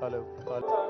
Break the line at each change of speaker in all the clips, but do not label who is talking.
Hello. Hello.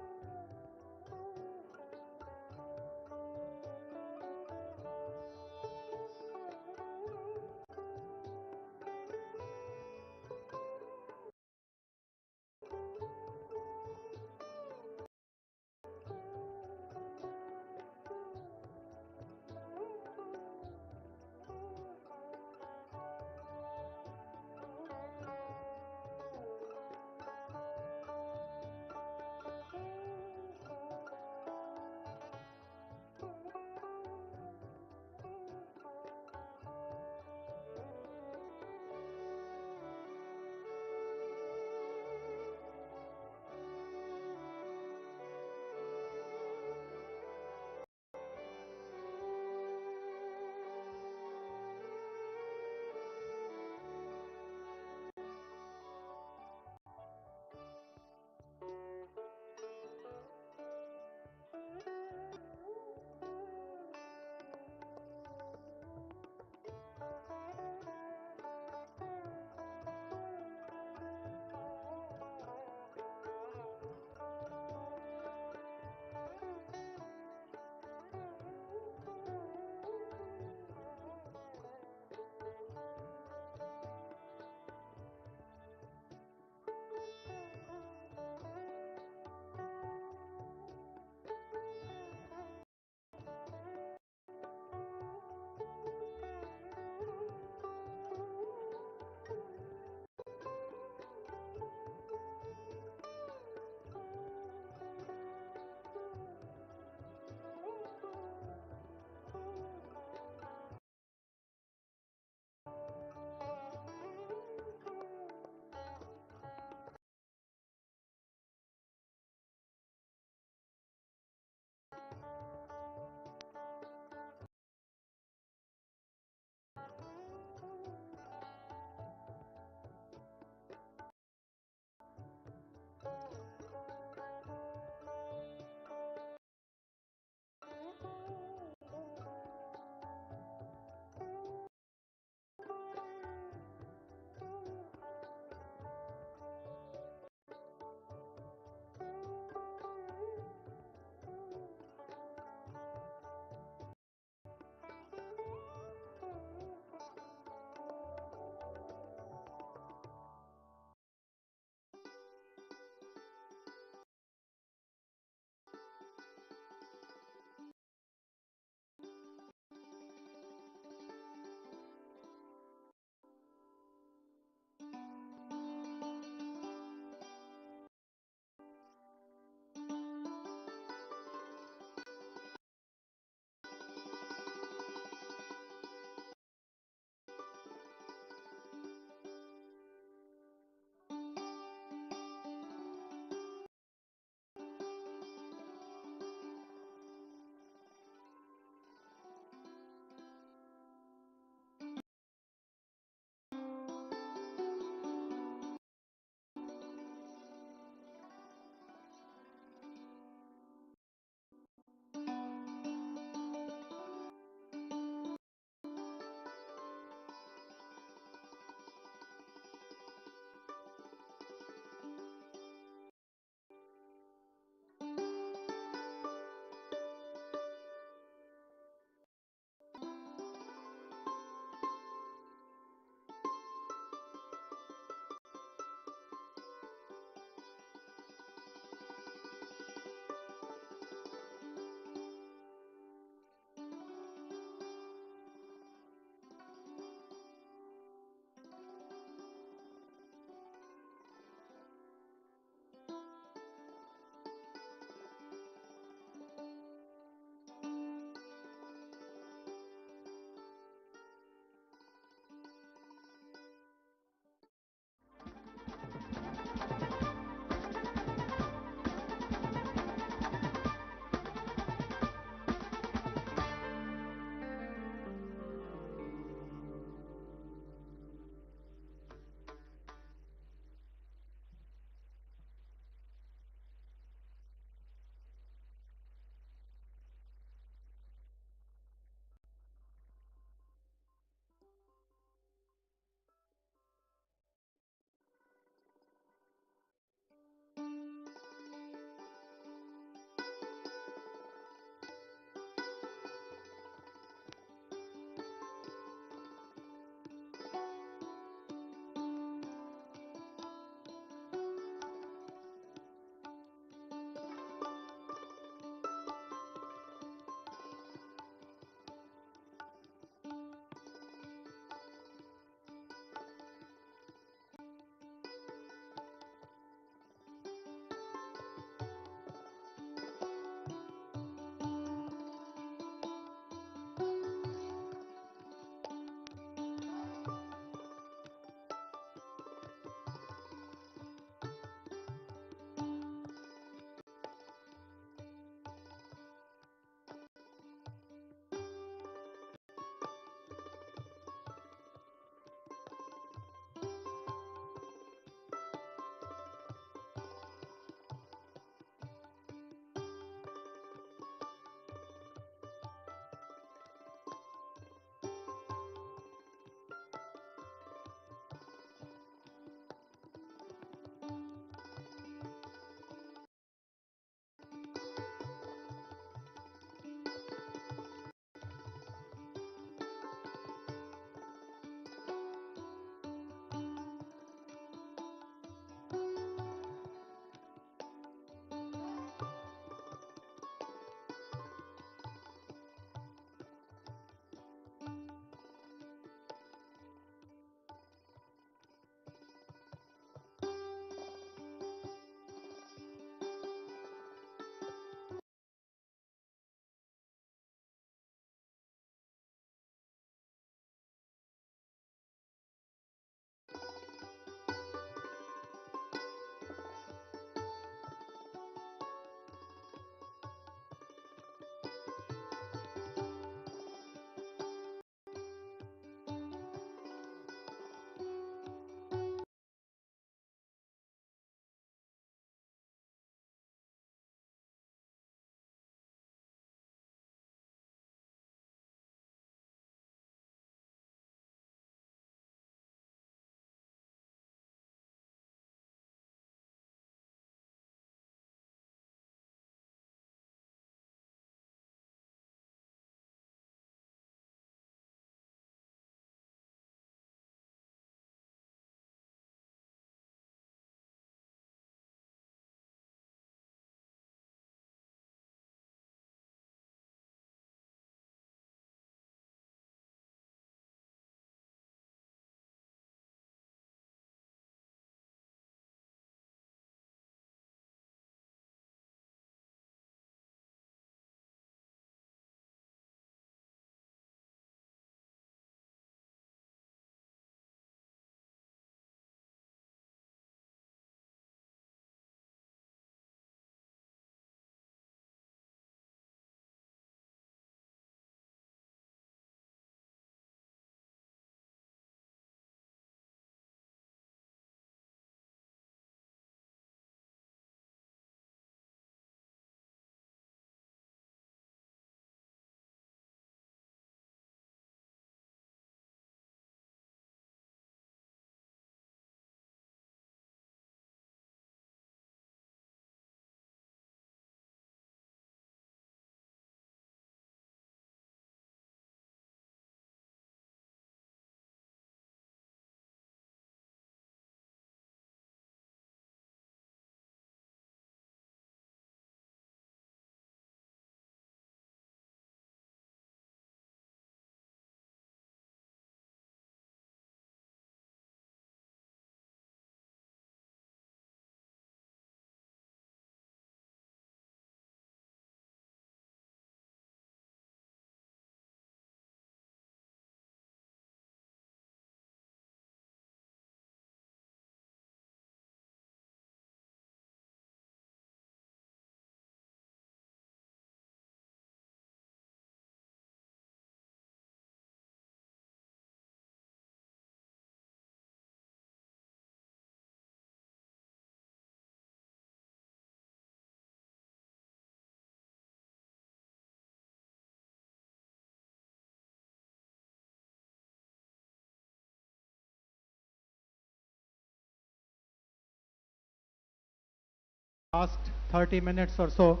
last 30 minutes or so,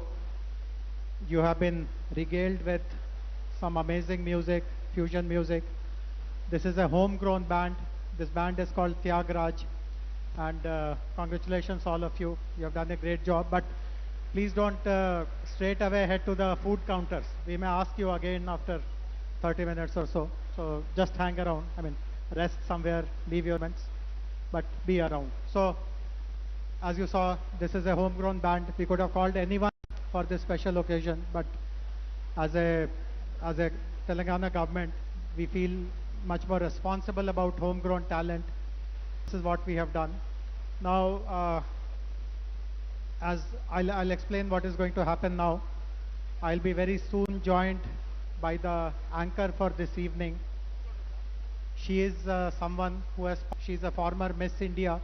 you have been regaled with some amazing music, fusion music. This is a homegrown band. This band is called Raj, and congratulations all of you. You have done a great job, but please don't straight away head to the food counters. We may ask you again after 30 minutes or so. So just hang around. I mean, rest somewhere, leave your moments, but be around. So as you saw, this is a homegrown band. We could have called anyone for this special occasion, but as a Telangana government, we feel much more responsible about homegrown talent. This is what we have done. Now, as I'll explain what is going to happen now. I'll be very soon joined by the anchor for this evening. She is she's a former Miss India.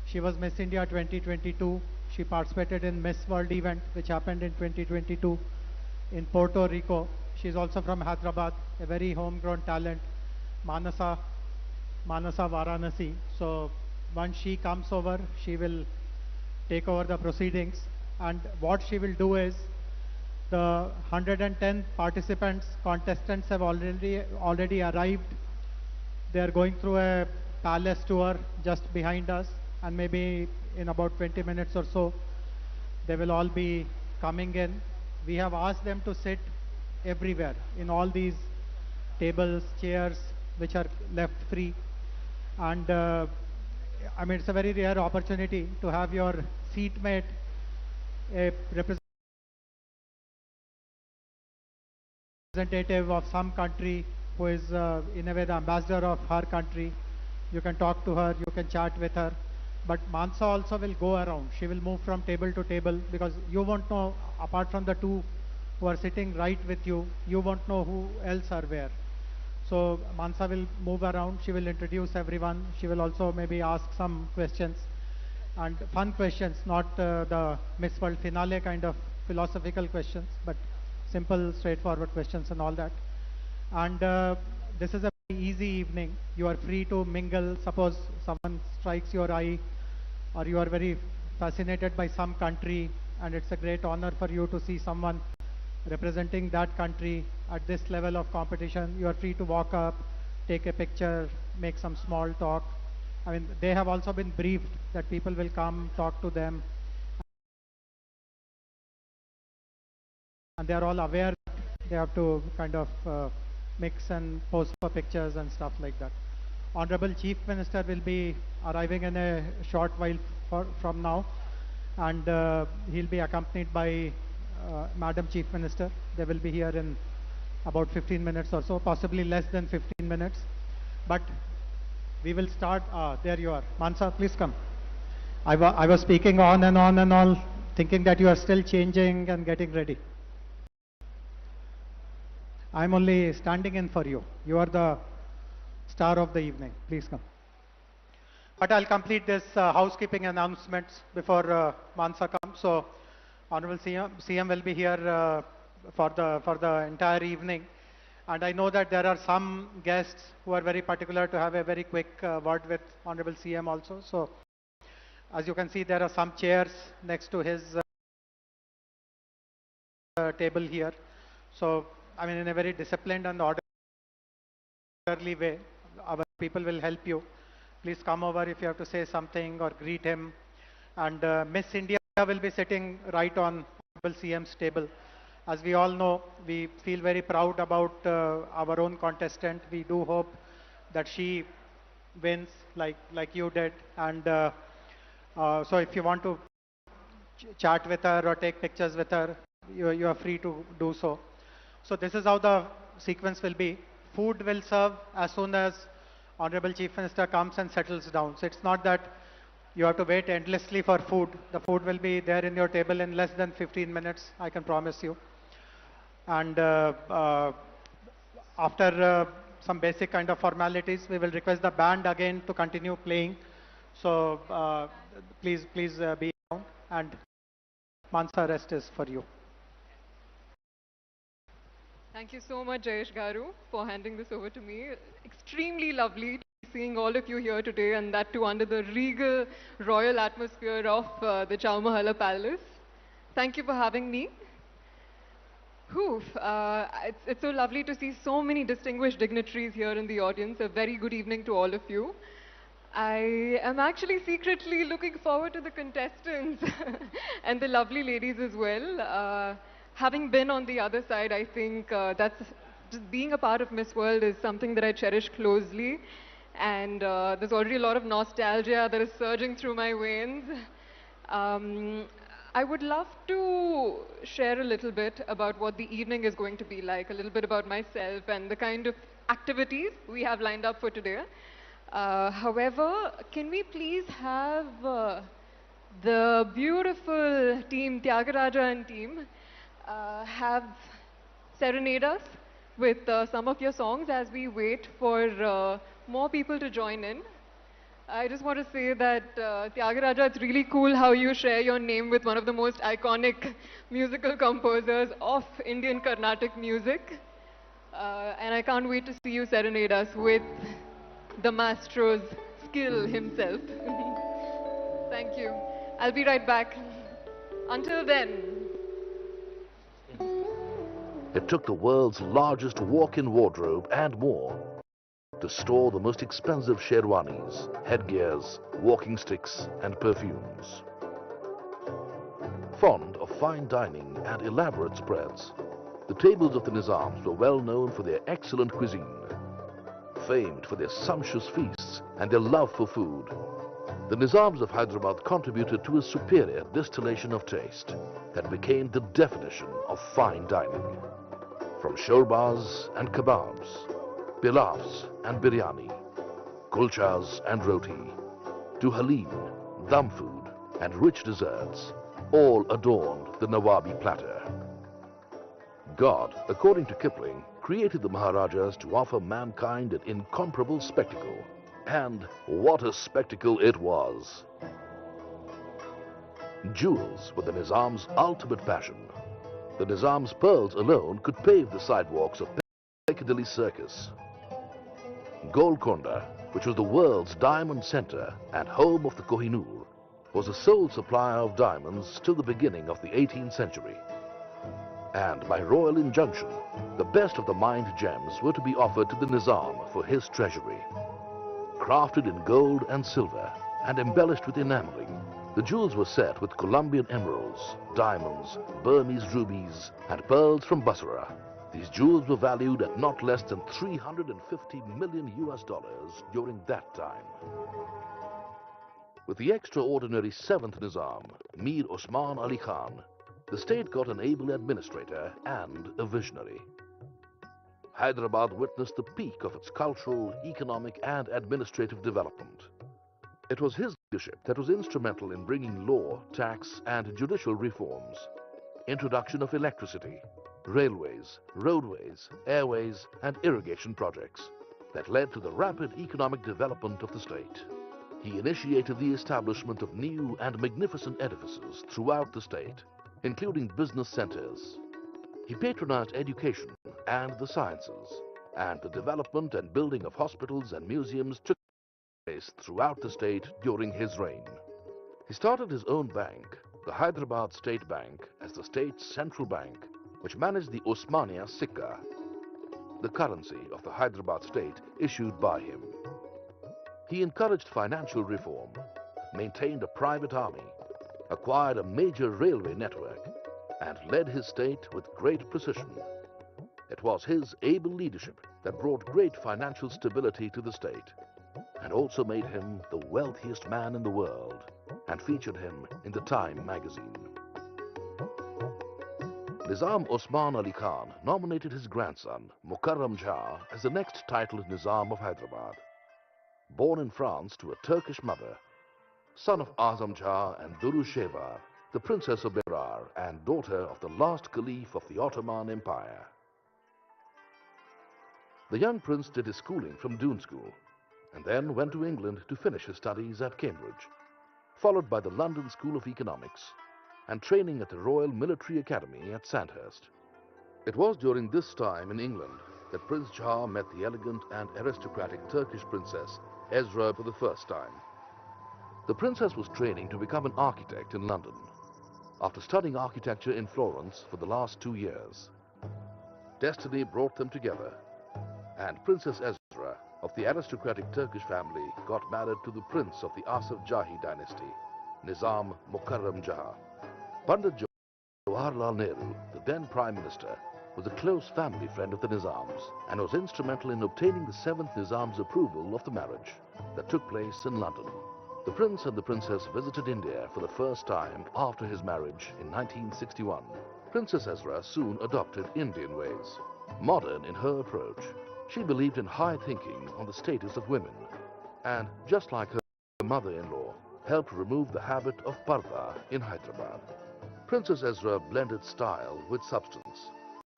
She was Miss India 2022. She participated in Miss World event, which happened in 2022 in Puerto Rico. She's also from Hyderabad, a very homegrown talent, Manasa Varanasi. So once she comes over, she will take over the proceedings. And what she will do is, the 110 participants, contestants have already arrived. They are going through a palace tour just behind us, and maybe in about 20 minutes or so, they will all be coming in. We have asked them to sit everywhere in all these tables, chairs, which are left free. And I mean, it's a very rare opportunity to have your seatmate, a representative of some country who is in a way the ambassador of her country. You can talk to her, you can chat with her. But Mansa also will go around. She will move from table to table, because you won't know, apart from the two who are sitting right with you, you won't know who else are where. So Mansa will move around. She will introduce everyone. She will also maybe ask some questions, and fun questions, not the Miss World finale kind of philosophical questions, but simple, straightforward questions and all that. And this is a very easy evening. You are free to mingle. Suppose someone strikes your eye, or you are very fascinated by some country, and it's a great honor for you to see someone representing that country at this level of competition. You are free to walk up, take a picture, make some small talk. I mean, they have also been briefed that people will come, talk to them, and they are all aware that they have to kind of mix and pose for pictures and stuff like that. Honorable Chief Minister will be arriving in a short while from now, and he'll be accompanied by Madam Chief Minister. They will be here in about 15 minutes or so, possibly less than 15 minutes. But we will start. There you are. Mansa, please come. I was speaking on and on and all, thinking that you are still changing and getting ready. I'm only standing in for you. You are the star of the evening. Please come. But I'll complete this housekeeping announcements before Mansa comes. So, Honorable CM will be here for the entire evening. And I know that there are some guests who are very particular to have a very quick word with Honorable CM also. So, as you can see, there are some chairs next to his table here. So, I mean, in a very disciplined and orderly way, our people will help you. Please come over if you have to say something or greet him. And Miss India will be sitting right on Honorable CM's table. As we all know, we feel very proud about our own contestant. We do hope that she wins like you did. And so if you want to chat with her or take pictures with her, you are free to do so. So this is how the sequence will be. Food will serve as soon as Honorable Chief Minister comes and settles down. So it's not that you have to wait endlessly for food. The food will be there in your table in less than 15 minutes, I can promise you. And after some basic kind of formalities, we will request the band again to continue playing. So please be around, and Mansa, rest is for you.
Thank you so much, Jayesh Garu, for handing this over to me. Extremely lovely to seeing all of you here today, and that too under the regal royal atmosphere of the Chowmahalla Palace. Thank you for having me. Whew, it's so lovely to see so many distinguished dignitaries here in the audience. A very good evening to all of you. I am actually secretly looking forward to the contestants and the lovely ladies as well. Having been on the other side, I think that's just being a part of Miss World is something that I cherish closely. And there's already a lot of nostalgia that is surging through my veins. Um, I would love to share a little bit about what the evening is going to be like, a little bit about myself and the kind of activities we have lined up for today. However, can we please have the beautiful team, Tyagaraja and team, have serenade us with some of your songs as we wait for more people to join in. I just want to say that Tyagaraja, it's really cool how you share your name with one of the most iconic musical composers of Indian Carnatic music. And I can't wait to see you serenade us with the maestro's skill himself. Thank you. I'll be right back. Until then.
It took the world's largest walk-in wardrobe and more to store the most expensive sherwanis, headgears, walking sticks and perfumes. Fond of fine dining and elaborate spreads, the tables of the Nizams were well known for their excellent cuisine, famed for their sumptuous feasts and their love for food. The Nizams of Hyderabad contributed to a superior distillation of taste that became the definition of fine dining. From shorbas and kebabs, pilafs and biryani, kulchas and roti, to halim, dum food and rich desserts, all adorned the Nawabi platter. God, according to Kipling, created the Maharajas to offer mankind an incomparable spectacle. And what a spectacle it was! Jewels were the Nizam's ultimate passion. The Nizam's pearls alone could pave the sidewalks of Piccadilly Circus. Golconda, which was the world's diamond center and home of the Kohinoor, was the sole supplier of diamonds till the beginning of the 18th century. And by royal injunction, the best of the mined gems were to be offered to the Nizam for his treasury. Crafted in gold and silver and embellished with enameling, the jewels were set with Colombian emeralds, diamonds, Burmese rubies and pearls from Basra. These jewels were valued at not less than $350 million during that time. With the extraordinary 7th Nizam, Mir Osman Ali Khan, the state got an able administrator and a visionary. Hyderabad witnessed the peak of its cultural, economic and administrative development. It was his leadership that was instrumental in bringing law, tax and judicial reforms, introduction of electricity, railways, roadways, airways and irrigation projects that led to the rapid economic development of the state. He initiated the establishment of new and magnificent edifices throughout the state, including business centers. He patronized education and the sciences, and the development and building of hospitals and museums took place throughout the state during his reign. He started his own bank, the Hyderabad State Bank, as the state's central bank, which managed the Osmania Sikka, the currency of the Hyderabad state issued by him. He encouraged financial reform, maintained a private army, acquired a major railway network, and led his state with great precision. It was his able leadership that brought great financial stability to the state and also made him the wealthiest man in the world and featured him in the Time magazine. Nizam Osman Ali Khan nominated his grandson, Mukarram Jah, as the next titled Nizam of Hyderabad. Born in France to a Turkish mother, son of Azam Jah and Duru Shevar, the Princess of Berar and daughter of the last Caliph of the Ottoman Empire. The young prince did his schooling from Doon School and then went to England to finish his studies at Cambridge, followed by the London School of Economics and training at the Royal Military Academy at Sandhurst. It was during this time in England that Prince Shah met the elegant and aristocratic Turkish princess Ezra for the first time. The princess was training to become an architect in London after studying architecture in Florence for the last 2 years. Destiny brought them together, and Princess Ezra of the aristocratic Turkish family got married to the prince of the Asaf Jahi dynasty, Nizam Mukarram Jah. Pandit Jawaharlal Nehru, the then Prime Minister, was a close family friend of the Nizams and was instrumental in obtaining the 7th Nizam's approval of the marriage that took place in London. The prince and the princess visited India for the first time after his marriage in 1961. Princess Ezra soon adopted Indian ways. Modern in her approach, she believed in high thinking on the status of women and, just like her mother-in-law, helped remove the habit of parda in Hyderabad. Princess Ezra blended style with substance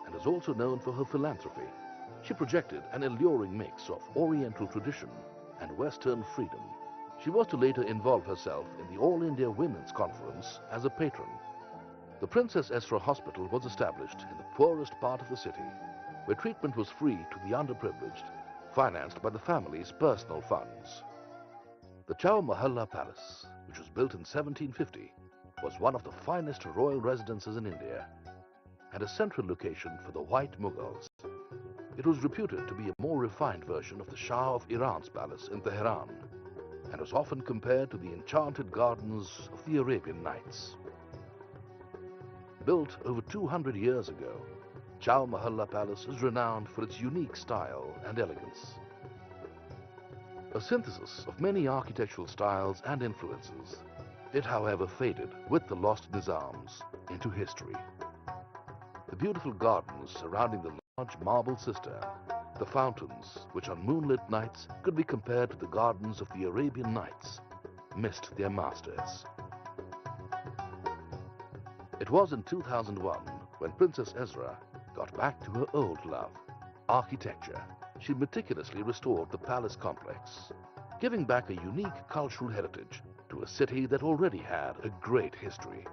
and is also known for her philanthropy. She projected an alluring mix of Oriental tradition and Western freedom. She was to later involve herself in the All India Women's Conference as a patron. The Princess Ezra Hospital was established in the poorest part of the city, where treatment was free to the underprivileged, financed by the family's personal funds. The Chowmahalla Palace, which was built in 1750, was one of the finest royal residences in India and a central location for the White Mughals. It was reputed to be a more refined version of the Shah of Iran's palace in Tehran and was often compared to the enchanted gardens of the Arabian Nights. Built over 200 years ago, Chowmahalla Palace is renowned for its unique style and elegance. A synthesis of many architectural styles and influences, it however faded with the lost Nizams into history. The beautiful gardens surrounding the large marble cistern, the fountains which on moonlit nights could be compared to the gardens of the Arabian Nights, missed their masters. It was in 2001 when Princess Ezra got back to her old love, architecture. She meticulously restored the palace complex, giving back a unique cultural heritage to a city that already had a great history.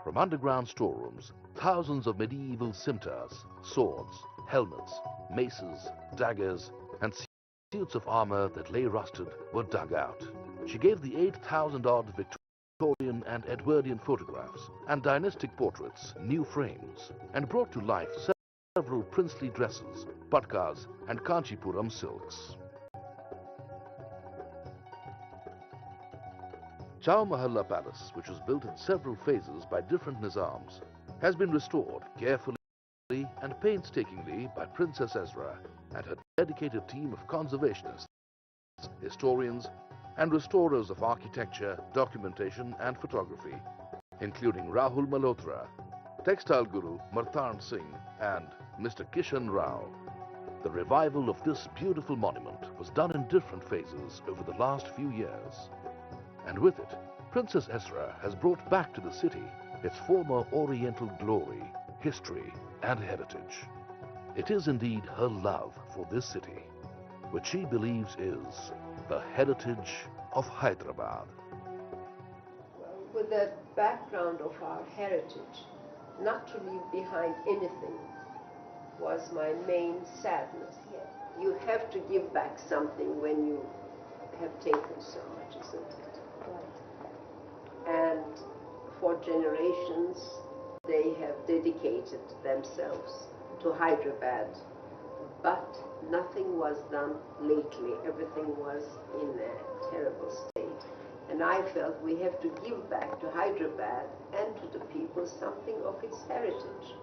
From underground storerooms, thousands of medieval scimitars, swords, helmets, maces, daggers, and suits of armor that lay rusted were dug out. She gave the 8,000-odd Victorian and Edwardian photographs and dynastic portraits new frames and brought to life several princely dresses, patkas, and Kanchipuram silks. Chowmahalla Palace, which was built in several phases by different Nizams, has been restored carefully and painstakingly by Princess Ezra and her dedicated team of conservationists, historians, and restorers of architecture, documentation, and photography, including Rahul Malhotra, textile guru Martan Singh, and Mr. Kishan Rao. The revival of this beautiful monument was done in different phases over the last few years. And with it, Princess Ezra has brought back to the city its former Oriental glory, history, and heritage. It is indeed her love for this city, which she believes is the heritage of Hyderabad.
With the background of our heritage, not to leave behind anything was my main sadness. You have to give back something when you have taken so much, isn't it? And for generations, they have dedicated themselves to Hyderabad. But nothing was done lately. Everything was in a terrible state. And I felt we have to give back to Hyderabad and to the people something of its heritage.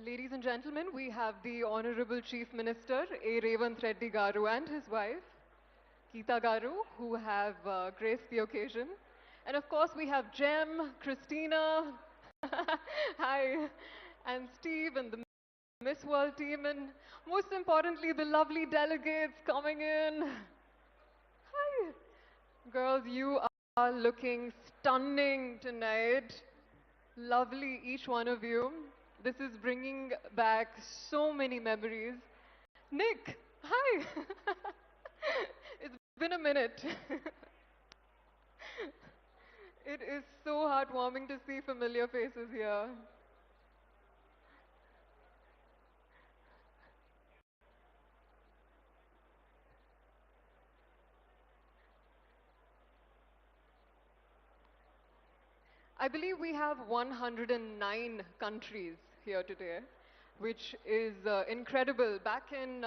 Ladies and gentlemen, we have the Honorable Chief Minister, A. Revanth Reddy Garu, and his wife, Geeta Garu, who have graced the occasion. And of course, we have Jem, Christina, hi, and Steve, and the Miss World team, and most importantly, the lovely delegates coming in. Hi. Girls, you are looking stunning tonight. Lovely, each one of you. This is bringing back so many memories. Nick, hi. It's been a minute. It is so heartwarming to see familiar faces here. I believe we have 109 countries here today, which is incredible. Back in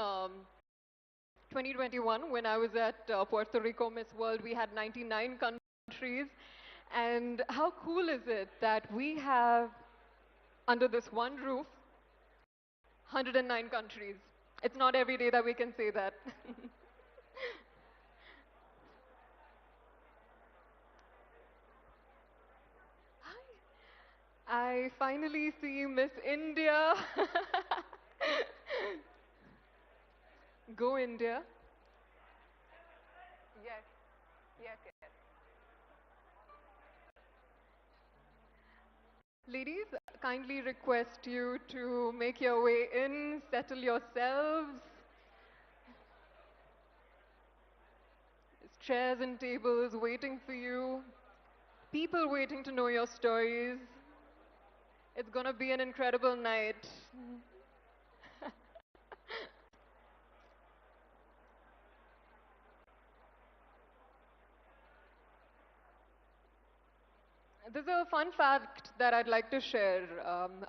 2021, when I was at Puerto Rico Miss World, we had 99 countries. And how cool is it that we have, under this one roof, 109 countries? It's not every day that we can say that. I finally see Miss India. Go India. Yes, yes, yes. Ladies, kindly request you to make your way in, settle yourselves. There's chairs and tables waiting for you, people waiting to know your stories. It's gonna be an incredible night. There's a fun fact that I'd like to share.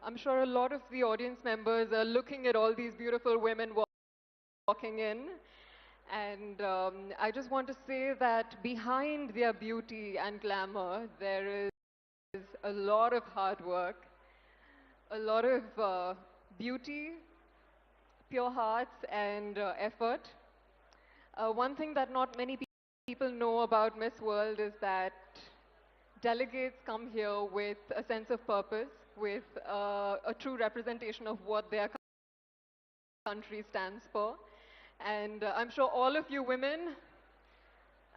I'm sure a lot of the audience members are looking at all these beautiful women walking in. And I just want to say that behind their beauty and glamour, there is a lot of hard work, a lot of beauty, pure hearts, and effort. One thing that not many people know about Miss World is that delegates come here with a sense of purpose, with a true representation of what their country stands for. And I'm sure all of you women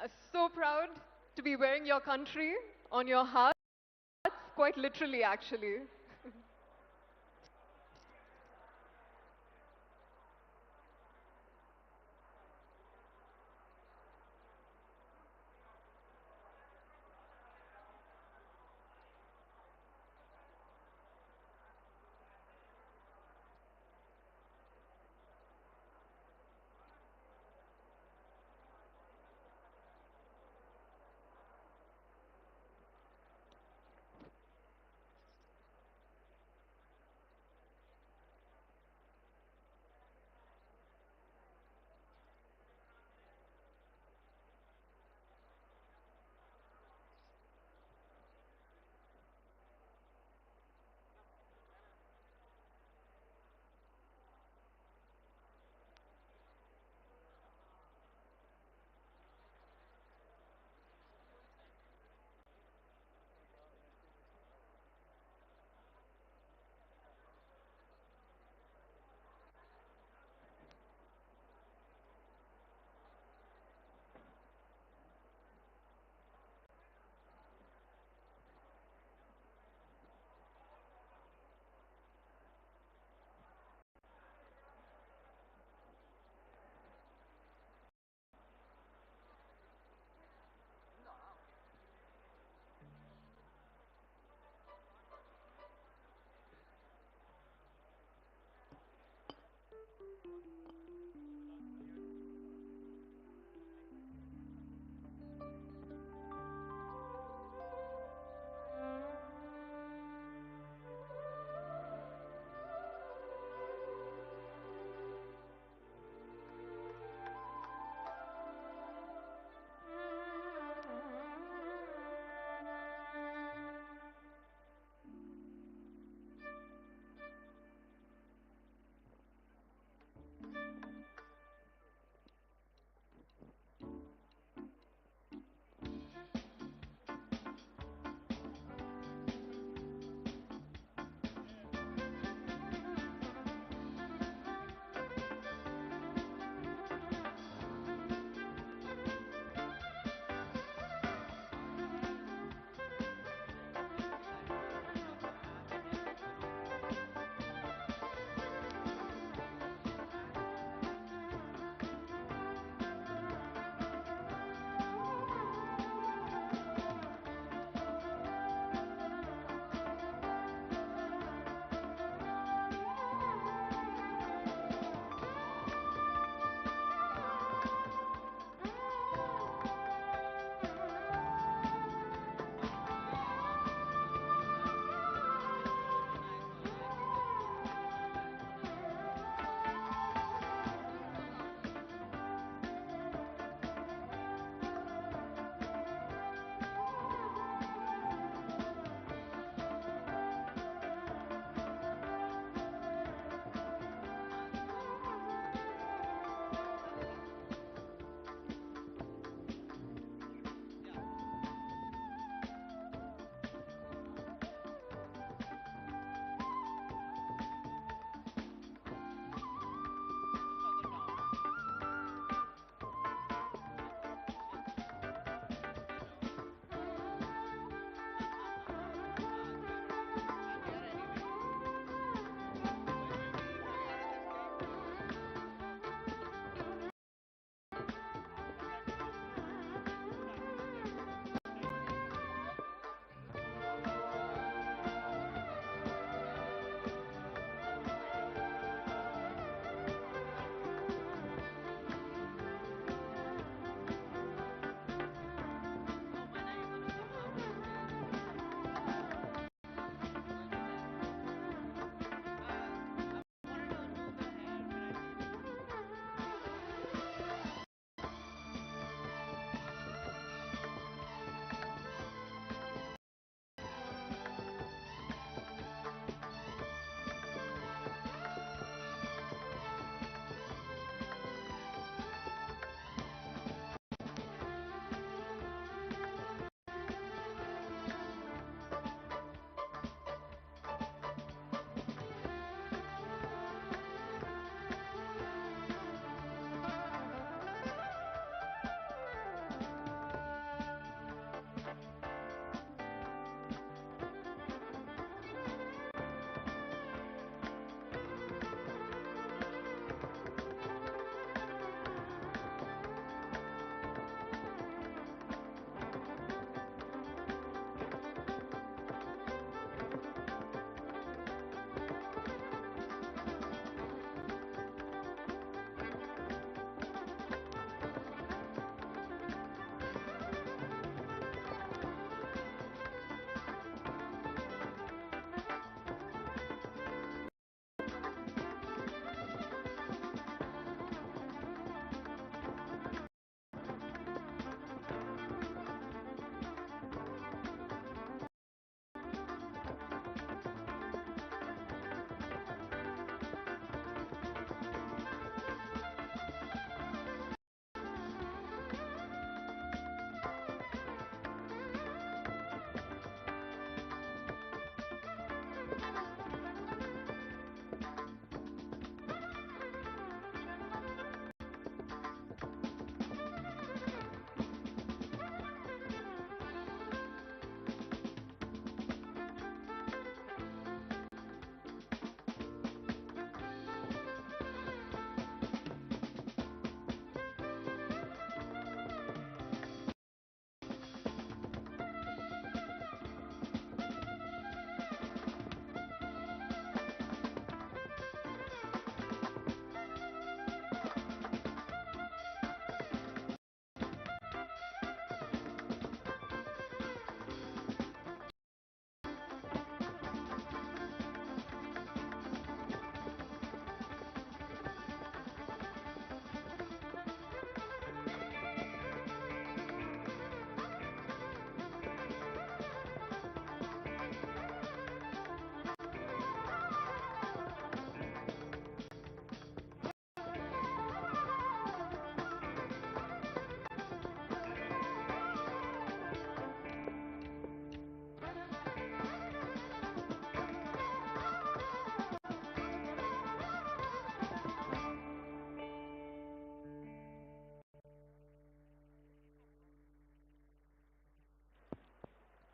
are so proud to be wearing your country on your hearts, quite literally, actually.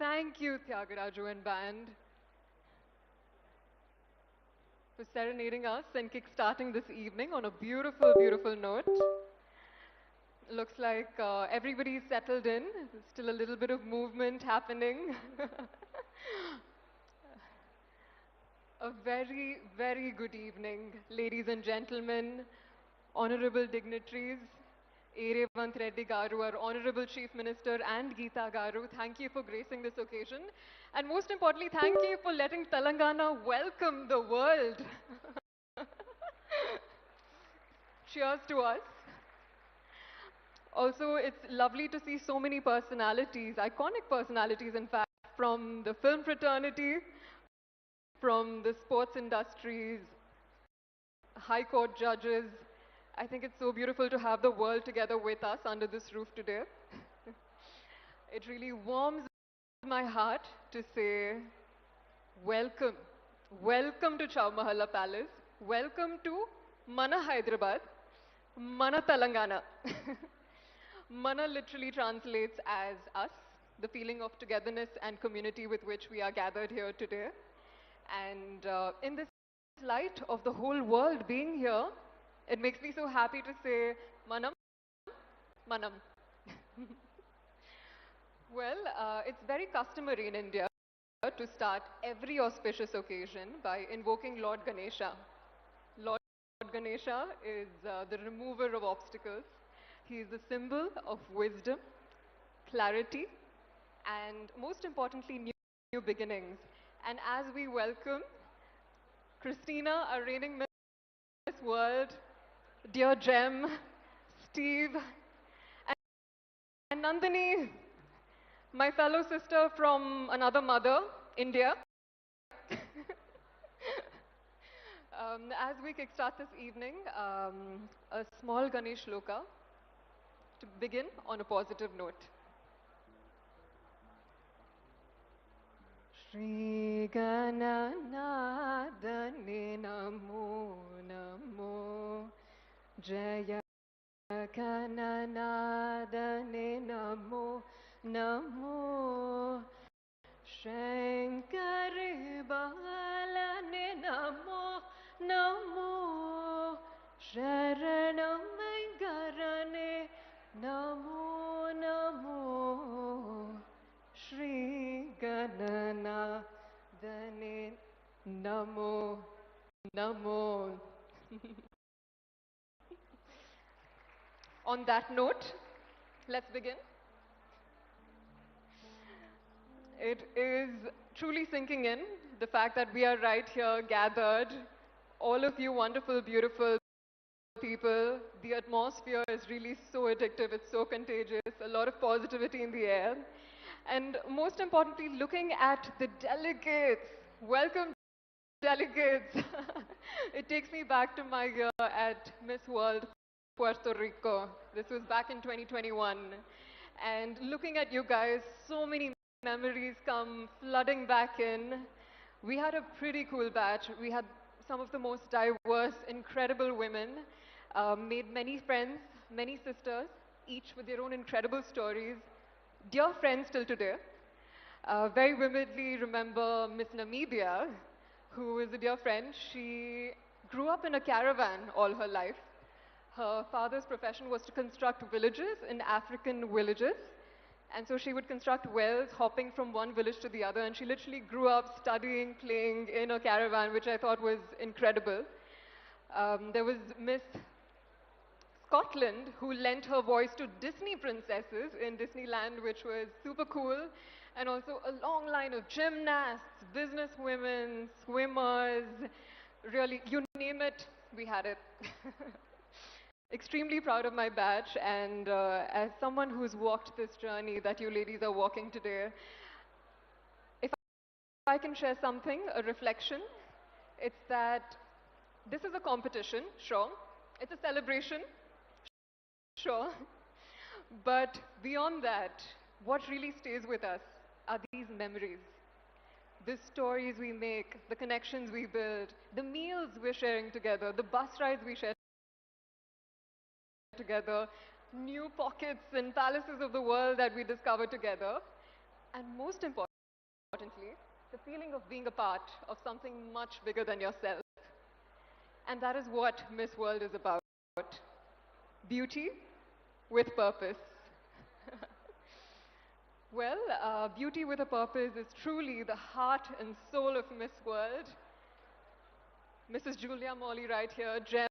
Thank you, Tyagaraja and band, for serenading us and kick-starting this evening on a beautiful, beautiful note. Looks like everybody's settled in. There's still a little bit of movement happening. A very, very good evening, ladies and gentlemen, honorable dignitaries, A. Revant Reddy Garu, our Honorable Chief Minister, and Geeta Garu. Thank you for gracing this occasion. And most importantly, thank you for letting Telangana welcome the world. Cheers to us. Also, it's lovely to see so many personalities, iconic personalities, in fact, from the film fraternity, from the sports industries, high court judges. I think it's so beautiful to have the world together with us under this roof today. It really warms my heart to say, welcome. Welcome to Chowmahalla Palace. Welcome to Mana Hyderabad, Mana Telangana. Mana literally translates as us, the feeling of togetherness and community with which we are gathered here today. And in this light of the whole world being here, it makes me so happy to say, Manam, Manam. Well, it's very customary in India to start every auspicious occasion by invoking Lord Ganesha. Lord Ganesha is the remover of obstacles. He is the symbol of wisdom, clarity, and most importantly, new beginnings. And as we welcome Christina, our reigning Miss World, dear Jem, Steve, and Nandini, my fellow sister from another mother, India. As we kickstart this evening, a small Ganesh Shloka to begin on a positive note. Shri Gananadane Namo Namo Jaya Gananadane Namo Namo Shankari Balane Namo Namo Sharanam Garane Namo Namo Shri Ganana Dane Namo Namo. On that note, let's begin. It is truly sinking in, the fact that we are right here gathered, all of you wonderful, beautiful people. The atmosphere is really so addictive, it's so contagious, a lot of positivity in the air. And most importantly, looking at the delegates. Welcome, delegates. It takes me back to my year at Miss World Puerto Rico. This was back in 2021. And looking at you guys, so many memories come flooding back in. We had a pretty cool batch. We had some of the most diverse, incredible women, made many friends, many sisters, each with their own incredible stories. Dear friends till today. Very vividly remember Miss Namibia, who is a dear friend. She grew up in a caravan all her life. Her father's profession was to construct villages in African villages. And so she would construct wells, hopping from one village to the other. And she literally grew up studying, playing in a caravan, which I thought was incredible. There was Miss Scotland, who lent her voice to Disney princesses in Disneyland, which was super cool. And also a long line of gymnasts, businesswomen, swimmers, really, you name it, we had it. Extremely proud of my batch, and as someone who's walked this journey that you ladies are walking today, if I can share something, a reflection, it's that this is a competition, sure. It's a celebration, sure. But beyond that, what really stays with us are these memories. The stories we make, the connections we build, the meals we're sharing together, the bus rides we share together, new pockets and palaces of the world that we discover together, and most importantly, importantly, the feeling of being a part of something much bigger than yourself. And that is what Miss World is about. Beauty with purpose. Well, beauty with a purpose is truly the heart and soul of Miss World. Mrs. Julia Morley right here, Gem,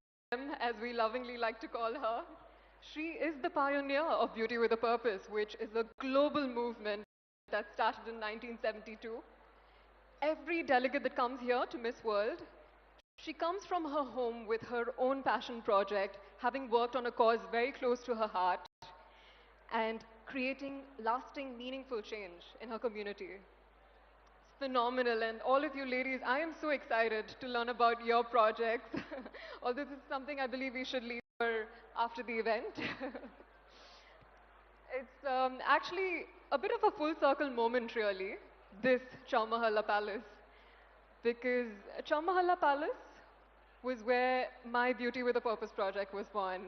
as we lovingly like to call her. She is the pioneer of Beauty with a Purpose, which is a global movement that started in 1972. Every delegate that comes here to Miss World, she comes from her home with her own passion project, having worked on a cause very close to her heart and creating lasting, meaningful change in her community. It's phenomenal, and all of you ladies, I am so excited to learn about your projects. Although this is something I believe we should leave for after the event. It's actually a bit of a full circle moment, really, this Chowmahalla Palace. Because Chowmahalla Palace was where my Beauty with a Purpose project was born.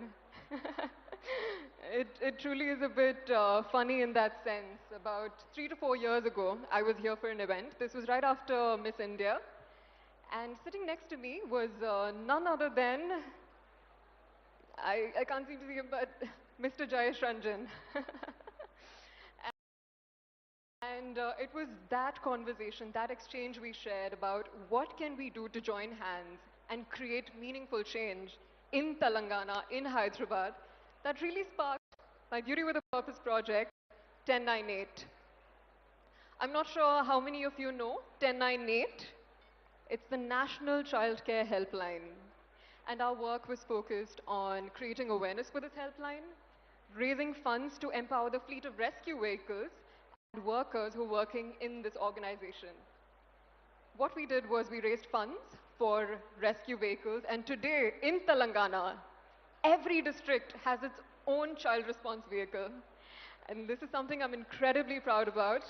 It truly is a bit funny in that sense. About 3 to 4 years ago, I was here for an event. This was right after Miss India. And sitting next to me was none other than, I can't seem to see him, but Mr. Jayesh Ranjan. And it was that conversation, that exchange we shared about what can we do to join hands and create meaningful change in Telangana, in Hyderabad, that really sparked my Beauty with a Purpose project, 1098. I'm not sure how many of you know 1098. It's the National Childcare Helpline. And our work was focused on creating awareness for this helpline, raising funds to empower the fleet of rescue vehicles and workers who are working in this organization. What we did was we raised funds for rescue vehicles, and today in Telangana, every district has its own child response vehicle. And this is something I'm incredibly proud about.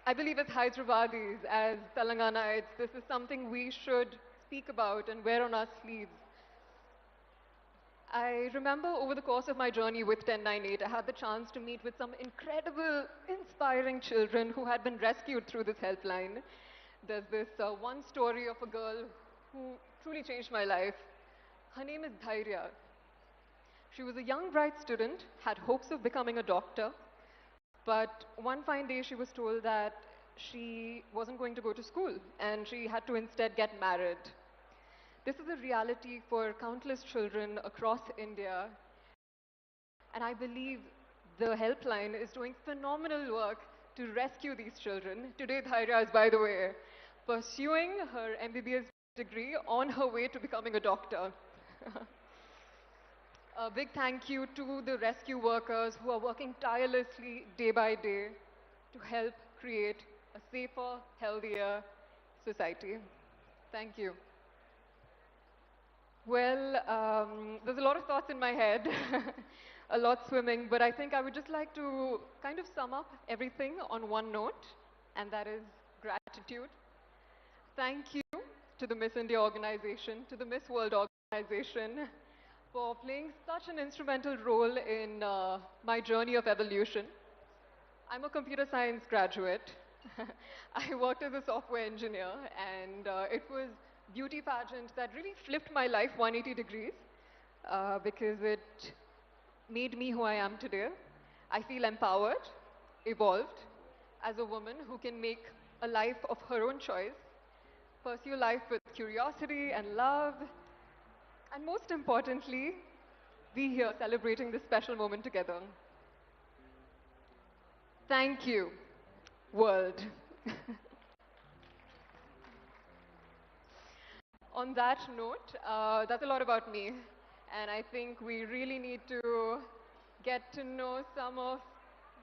I believe as Hyderabadis, as Telangana, this is something we should speak about and wear on our sleeves. I remember over the course of my journey with 1098, I had the chance to meet with some incredible, inspiring children who had been rescued through this helpline. There's this one story of a girl who truly changed my life. Her name is Dhairya. She was a young, bright student, had hopes of becoming a doctor, but one fine day she was told that she wasn't going to go to school and she had to instead get married. This is a reality for countless children across India, and I believe the helpline is doing phenomenal work to rescue these children. Today, Dhairya is, by the way, pursuing her MBBS degree on her way to becoming a doctor. A big thank you to the rescue workers who are working tirelessly day by day to help create a safer, healthier society. Thank you. Well, there's a lot of thoughts in my head, a lot swimming, but I think I would just like to kind of sum up everything on one note, and that is gratitude. Thank you to the Miss India organization, to the Miss World organization, for playing such an instrumental role in my journey of evolution. I'm a computer science graduate. I worked as a software engineer, and it was beauty pageant that really flipped my life 180 degrees because it made me who I am today. I feel empowered, evolved as a woman who can make a life of her own choice, pursue life with curiosity and love, and most importantly, be here celebrating this special moment together. Thank you, world. On that note, that's a lot about me. And I think we really need to get to know some of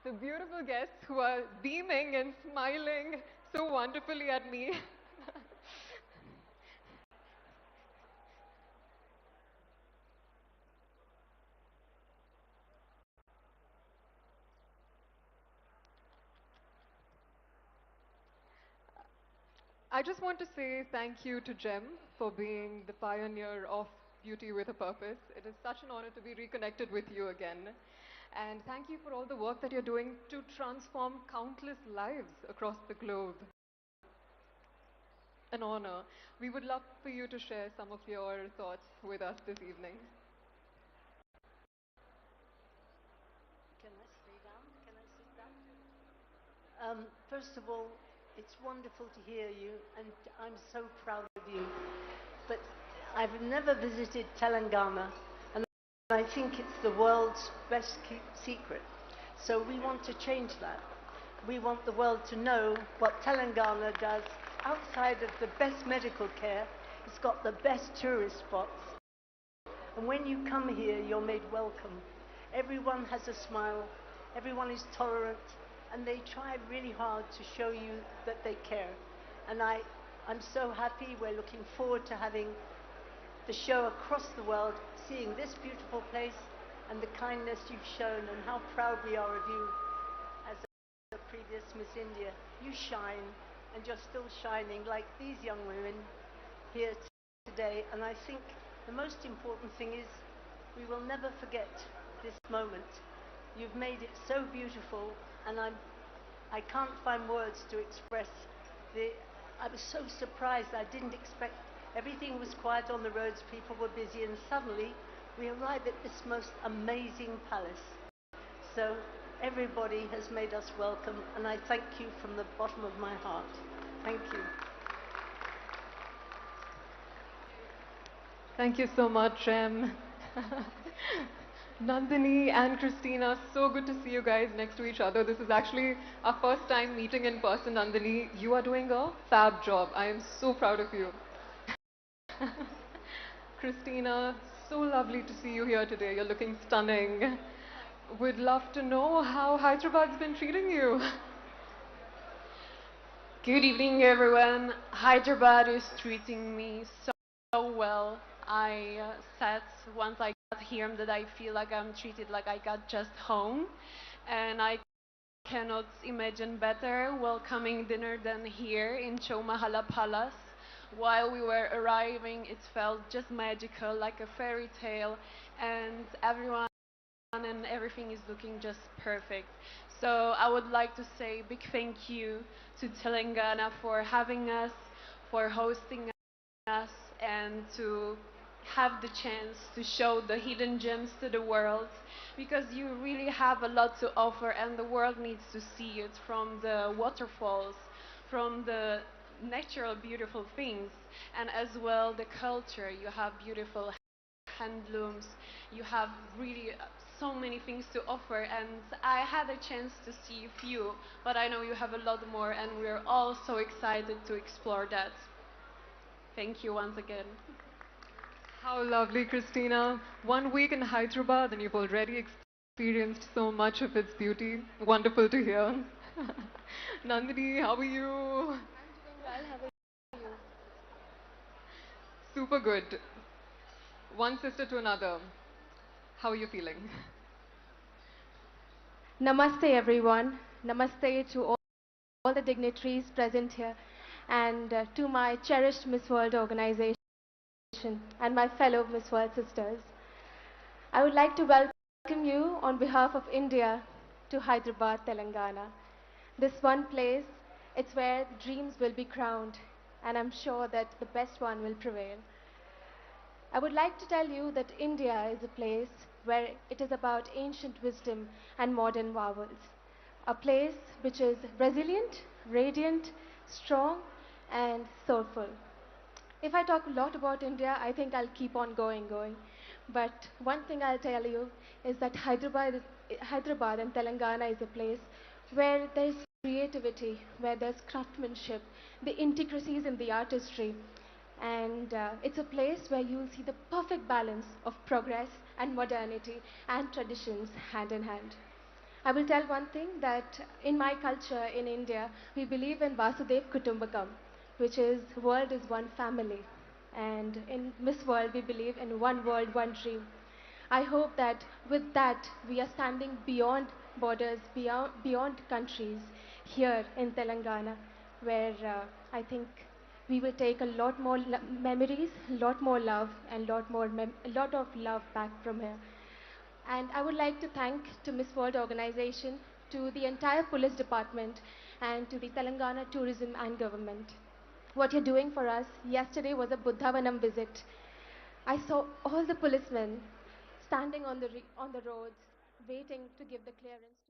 the beautiful guests who are beaming and smiling so wonderfully at me. I just want to say thank you to Jem for being the pioneer of Beauty with a Purpose. It is such an honor to be reconnected with you again. And thank you for all the work that you're doing to transform countless lives across the globe. An honor. We would love for you to share some of your thoughts with us this evening.
Can I stay down? Can I sit down? First of all, it's wonderful to hear you, and I'm so proud of you. But I've never visited Telangana, and I think it's the world's best kept secret. So we want to change that. We want the world to know what Telangana does outside of the best medical care. It's got the best tourist spots. And when you come here, you're made welcome. Everyone has a smile, everyone is tolerant, and they try really hard to show you that they care. And I'm so happy. We're looking forward to having the show across the world, seeing this beautiful place and the kindness you've shown and how proud we are of you as a previous Miss India. You shine, and you're still shining like these young women here today. And I think the most important thing is we will never forget this moment. You've made it so beautiful, and I can't find words to express I was so surprised. I didn't expect. Everything was quiet on the roads, people were busy, and suddenly we arrived at this most amazing palace. So everybody has made us welcome, and I thank you from the bottom of my heart. Thank you.
Thank you so much, Rem. Nandini and Christina, so good to see you guys next to each other. This is actually our first time meeting in person, Nandini. You are doing a fab job. I am so proud of you. Christina, so lovely to see you here today. You're looking stunning. We'd love to know how Hyderabad's been treating you.
Good evening, everyone. Hyderabad is treating me so well. I said once I got here that I feel like I'm treated like I got just home, and I cannot imagine better welcoming dinner than here in Chowmahalla Palace. While we were arriving, it felt just magical, like a fairy tale, and everyone and everything is looking just perfect. So I would like to say a big thank you to Telangana for having us, for hosting us, and to have the chance to show the hidden gems to the world, because you really have a lot to offer and the world needs to see it, from the waterfalls, from the natural beautiful things, and as well the culture. You have beautiful handlooms, you have really so many things to offer, and I had a chance to see a few, but I know you have a lot more, and we're all so excited to explore that. Thank you once again.
How lovely, Christina. 1 week in Hyderabad and you've already experienced so much of its beauty. Wonderful to hear. Nandini, how are you?
Well, how are you?
Super good. One sister to another. How are you feeling?
Namaste, everyone. Namaste to all the dignitaries present here, and to my cherished Miss World organization and my fellow Miss World sisters. I would like to welcome you on behalf of India to Hyderabad, Telangana. This one place, it's where dreams will be crowned, and I'm sure that the best one will prevail. I would like to tell you that India is a place where it is about ancient wisdom and modern marvels. A place which is resilient, radiant, strong, and soulful. If I talk a lot about India, I think I'll keep on going. But one thing I'll tell you is that Hyderabad and Telangana is a place where there's creativity, where there's craftsmanship, the intricacies in the artistry, and it's a place where you'll see the perfect balance of progress and modernity and traditions hand in hand. I will tell one thing, that in my culture in India, we believe in Vasudev Kutumbakam, which is world is one family. And in Miss World, we believe in one world, one dream. I hope that with that, we are standing beyond borders, beyond countries here in Telangana, where I think we will take a lot more memories, lot more love, and lot of love back from here. And I would like to thank to Miss World organization, to the entire police department, and to the Telangana tourism and government. What you're doing for us yesterday was a Buddhavanam visit. I saw all the policemen standing on the roads, waiting to give the clearance.